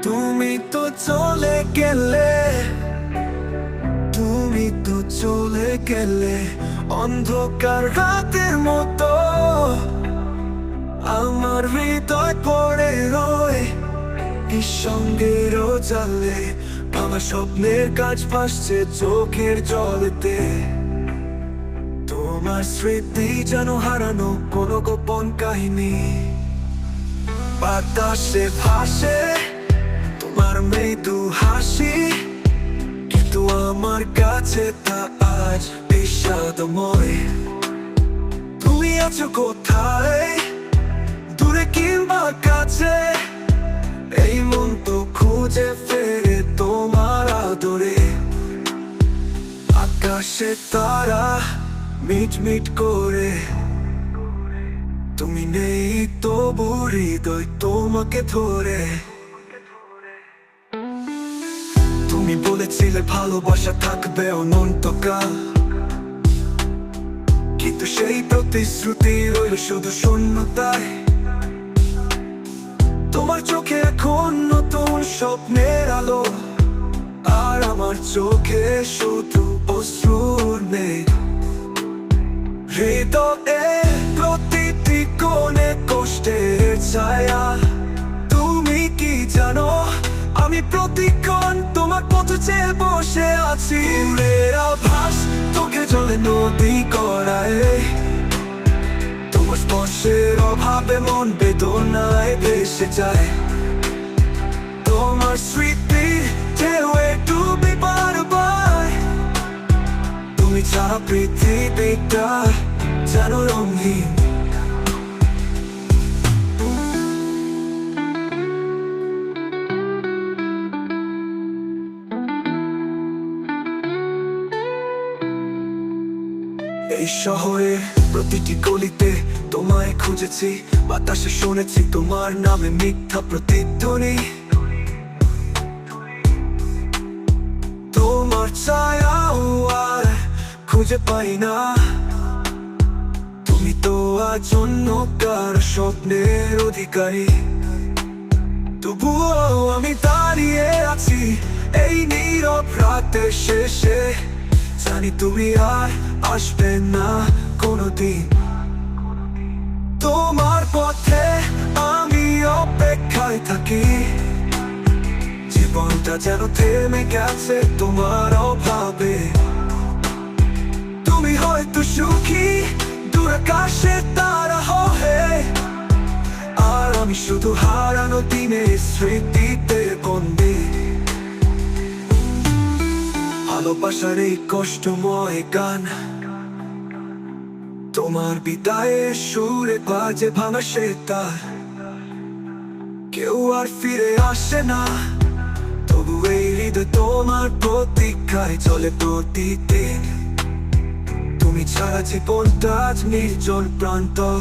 তুমি তো চলে গেলে, তুমি তো চলে গেলে অন্ধকার রাতের মতো আমার হৃদয় পড়ে রয় নিঃসঙ্গের জালে। আমার স্বপ্নের কাজ ভাসছে চোখের জলেতে। তোমার স্মৃতি যেন হারানো কোনো গোপন কাহিনী। বাতাসে ভাসে তোমার মৃদু হাসি, কিন্তু আমার কাছে তা আজ বিষাদময়। তুমি আছো কোথায়, দূরে কিংবা কাছে, এই মন তো খুঁজে ফেরে তোমার আদরে। আকাশে তারা মিটমিট করে, তুমি নেই তবু হৃদয় তোমাকে ধরে। তুমি বলেছিলে ভালোবাসা থাকবে অনন্তকাল, কিন্তু সেই প্রতিশ্রুতি রইল শুধু শূন্যতায়। তোমার চোখে এখন নতুন স্বপ্নের আলো, আর আমার চোখে শুধু অশ্রুর নেই। হৃদয়ে প্রতিটি কোণে কষ্টের ছায়া। তুমি কি জানো আমি প্রতিক্ষণ তোমার পথ চেয়ে বসে আছি। উড়ের আভাস তোকে জলে নদী করায়, তোমার স্পর্শের অভাবে মন বেদনায় ভেসে যায়। তোমার স্মৃতি ঢেউয়ে ডুবে বারবার, তুমি ছাড়া পৃথিবীটা যেন রঙহীন। এই শহরের প্রতিটি গলিতে তোমায় খুঁজেছি, বাতাসে শুনেছি তোমার নামে মিথ্যা প্রতিধ্বনি। তোমার ছায়াও আর খুঁজে পাই না, তুমি তো আজ অন্যকার স্বপ্নের অধিকারী। তবুও আমি দাঁড়িয়ে আছি এই নীরব রাতের শেষে, জানি তুমি আর আসবে না কোনোদিন। তোমার পথে আমি অপেক্ষায় থাকি, জীবনটা যেন থেমে গেছে তোমার অভাবে। তুমি হয়তো সুখী দূর আকাশে তারা হয়ে, আর আমি শুধু হারানো দিনের স্মৃতিতে বন্দী। ভালোবাসার এই কষ্টময় গান তোমার বিদায়ের সুরে বাজে ভাঙা সে তার। কেউ আর ফিরে আসে না, তবু এই হৃদয় তোমার প্রতীক্ষায় চলে প্রতিদিন। তুমি ছাড়া জীবনটা আজ নির্জন প্রান্তর।